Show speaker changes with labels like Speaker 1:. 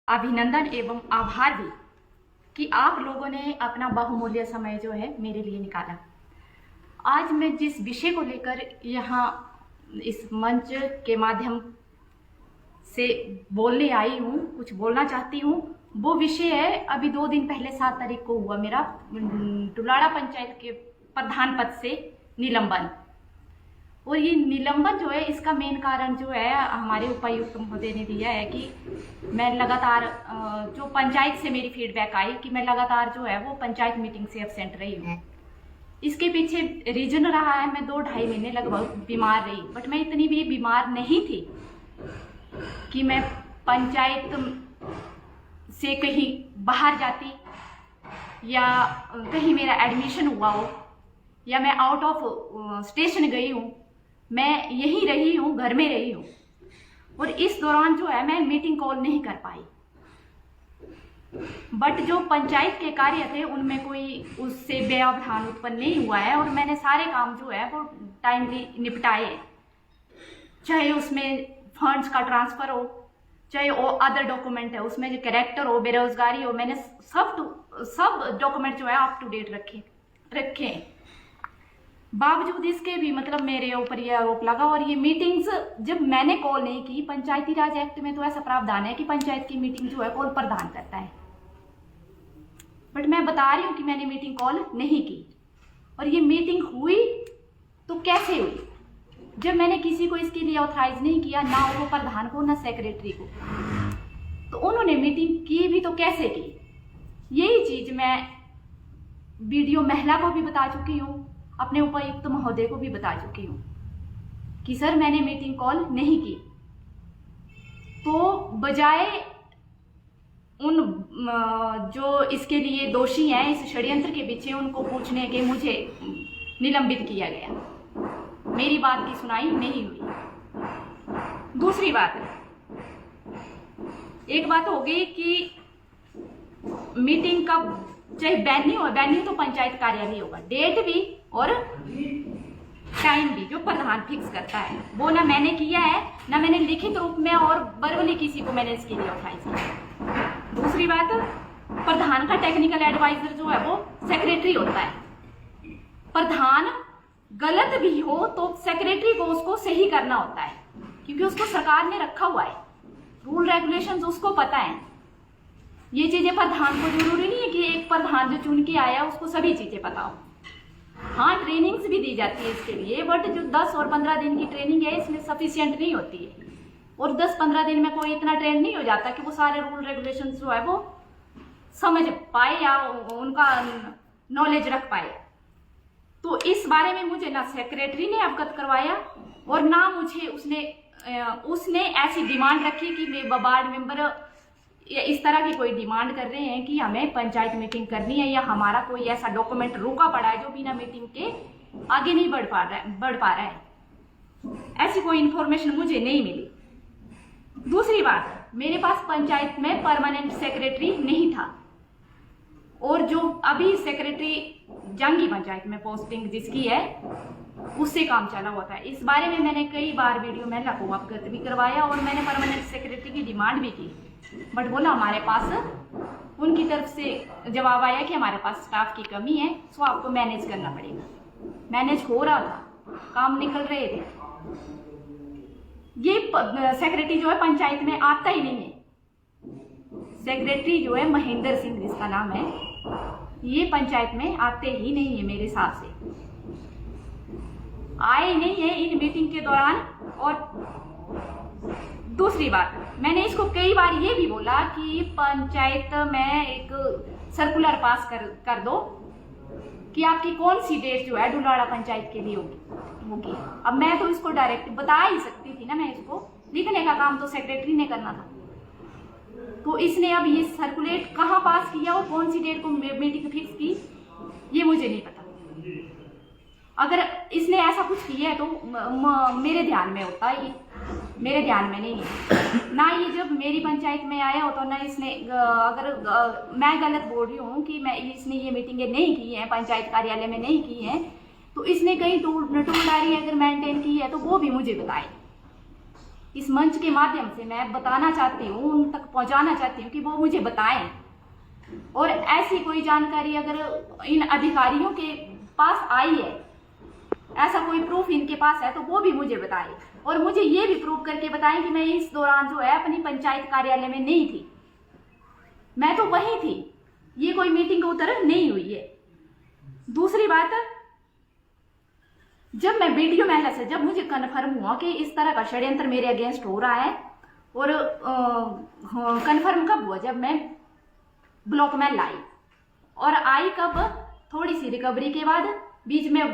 Speaker 1: अभिनंदन एवं आभार भी कि आप लोगों ने अपना बहुमूल्य समय जो है मेरे लिए निकाला। आज मैं जिस विषय को लेकर यहाँ इस मंच के माध्यम से बोलने आई हूँ, कुछ बोलना चाहती हूँ, वो विषय है अभी 2 दिन पहले 7 तारीख को हुआ मेरा डुलाड़ा पंचायत के प्रधान पद से निलंबन। और ये निलंबन जो है, इसका मेन कारण जो है हमारे उपायुक्त महोदय ने दिया है कि मैं लगातार जो पंचायत से मेरी फीडबैक आई कि मैं लगातार जो है वो पंचायत मीटिंग से एब्सेंट रही हूँ। इसके पीछे रीजन रहा है, मैं 2-2.5 महीने लगभग बीमार रही, बट मैं इतनी भी बीमार नहीं थी कि मैं पंचायत से कहीं बाहर जाती या कहीं मेरा एडमिशन हुआ हो या मैं आउट ऑफ स्टेशन गई हूँ। मैं यहीं रही हूँ, घर में रही हूँ, और इस दौरान जो है मैं मीटिंग कॉल नहीं कर पाई। बट जो पंचायत के कार्य थे उनमें कोई उससे व्यवधान उत्पन्न नहीं हुआ है और मैंने सारे काम जो है वो टाइमली निपटाए, चाहे उसमें फंड्स का ट्रांसफर हो, चाहे वो अदर डॉक्यूमेंट है उसमें जो कैरेक्टर हो, बेरोजगारी हो, मैंने सब डॉक्यूमेंट जो है अप टू डेट रखे। बावजूद इसके भी मतलब मेरे ऊपर ये आरोप लगा। और ये मीटिंग्स जब मैंने कॉल नहीं की, पंचायती राज एक्ट में तो ऐसा प्रावधान है कि पंचायत की मीटिंग जो है कॉल प्रदान करता है, बट मैं बता रही हूँ कि मैंने मीटिंग कॉल नहीं की। और ये मीटिंग हुई तो कैसे हुई, जब मैंने किसी को इसके लिए ऑथराइज नहीं किया, ना वो प्रधान को ना सेक्रेटरी को, तो उन्होंने मीटिंग की भी तो कैसे की। यही चीज मैं वीडियो महिला को भी बता चुकी हूँ, अपने उपायुक्त महोदय को भी बता चुकी हूँ कि सर मैंने मीटिंग कॉल नहीं की। तो बजाय उन जो इसके लिए दोषी हैं, इस षड्यंत्र के पीछे, उनको पूछने के मुझे निलंबित किया गया, मेरी बात की सुनाई नहीं हुई। दूसरी बात, एक बात हो गई कि मीटिंग का चाहे वेन्यू तो पंचायत कार्यालय होगा, डेट भी और टाइम भी जो प्रधान फिक्स करता है, वो ना मैंने किया है, ना मैंने लिखित रूप में और वर्बली किसी को मैंने इसके लिए ऑथराइज किया। दूसरी बात, प्रधान का टेक्निकल एडवाइजर जो है वो सेक्रेटरी होता है। प्रधान गलत भी हो तो सेक्रेटरी को उसको सही करना होता है, क्योंकि उसको सरकार ने रखा हुआ है, रूल रेगुलेशंस उसको पता है। ये चीजें प्रधान को जरूरी नहीं है कि एक प्रधान जो चुन के आया उसको सभी चीजें पता हो। हाँ, ट्रेनिंग्स भी दी जाती है इसके लिए, बट जो 10 और 15 दिन की ट्रेनिंग है इसमें सफिशिएंट नहीं होती है। और 10-15 दिन में कोई इतना ट्रेन नहीं हो जाता कि वो सारे रूल रेगुलेशंस जो है वो समझ पाए या उनका नॉलेज रख पाए। तो इस बारे में मुझे ना सेक्रेटरी ने अवगत करवाया और ना मुझे उसने ऐसी डिमांड रखी कि वार्ड मेंबर इस तरह की कोई डिमांड कर रहे हैं कि हमें पंचायत मीटिंग करनी है या हमारा कोई ऐसा डॉक्यूमेंट रुका पड़ा है जो बिना मीटिंग के आगे नहीं बढ़ पा रहा है। ऐसी कोई इंफॉर्मेशन मुझे नहीं मिली। दूसरी बात, मेरे पास पंचायत में परमानेंट सेक्रेटरी नहीं था, और जो अभी सेक्रेटरी जंगी पंचायत में पोस्टिंग जिसकी है उससे काम चला हुआ था। इस बारे में मैंने कई बार वीडियो महिला को अवगत भी करवाया और मैंने परमानेंट सेक्रेटरी की डिमांड भी की, बट बोला हमारे पास, उनकी तरफ से जवाब आया कि हमारे पास स्टाफ की कमी है, सो आपको मैनेज करना पड़ेगा। मैनेज हो रहा था, काम निकल रहे थे। ये सेक्रेटरी जो है पंचायत में आता ही नहीं है। सेक्रेटरी जो है महेंद्र सिंह जिसका नाम है, ये पंचायत में आते ही नहीं है, मेरे हिसाब से आए नहीं है इन मीटिंग के दौरान। और दूसरी बात, मैंने इसको कई बार ये भी बोला कि पंचायत में एक सर्कुलर पास कर दो कि आपकी कौन सी डेट जो है डुलाड़ा पंचायत के लिए होगी। अब मैं तो इसको डायरेक्ट बता ही सकती थी ना, मैं इसको लिखने का काम तो सेक्रेटरी ने करना था। तो इसने अब ये सर्कुलेट कहाँ पास किया और कौन सी डेट को मीटिंग फिक्स की, ये मुझे नहीं पता। अगर इसने ऐसा कुछ किया है तो मेरे ध्यान में होता है, मेरे ध्यान में नहीं है ना। ये जब मेरी पंचायत में आया हो तो ना इसने, अगर मैं गलत बोल रही हूँ कि इसने ये मीटिंगें नहीं की हैं, पंचायत कार्यालय में नहीं की हैं, तो इसने कहीं टूल डायरी अगर मेंटेन की है तो वो भी मुझे बताए। इस मंच के माध्यम से मैं बताना चाहती हूँ, उन तक पहुंचाना चाहती हूँ कि वो मुझे बताएं। और ऐसी कोई जानकारी अगर इन अधिकारियों के पास आई है, ऐसा कोई प्रूफ इनके पास है, तो वो भी मुझे बताए। और मुझे ये भी प्रूफ करके बताएं कि मैं इस दौरान जो है अपनी पंचायत कार्यालय में नहीं थी, मैं तो वहीं थी, ये कोई मीटिंग उधर नहीं हुई है। दूसरी बात, जब मैं वीडियो महिला से जब मुझे कन्फर्म हुआ कि इस तरह का षड्यंत्र मेरे अगेंस्ट हो रहा है, और कन्फर्म कब हुआ, जब मैं ब्लॉक में लाई, और आई कब, थोड़ी सी रिकवरी के बाद, बीच में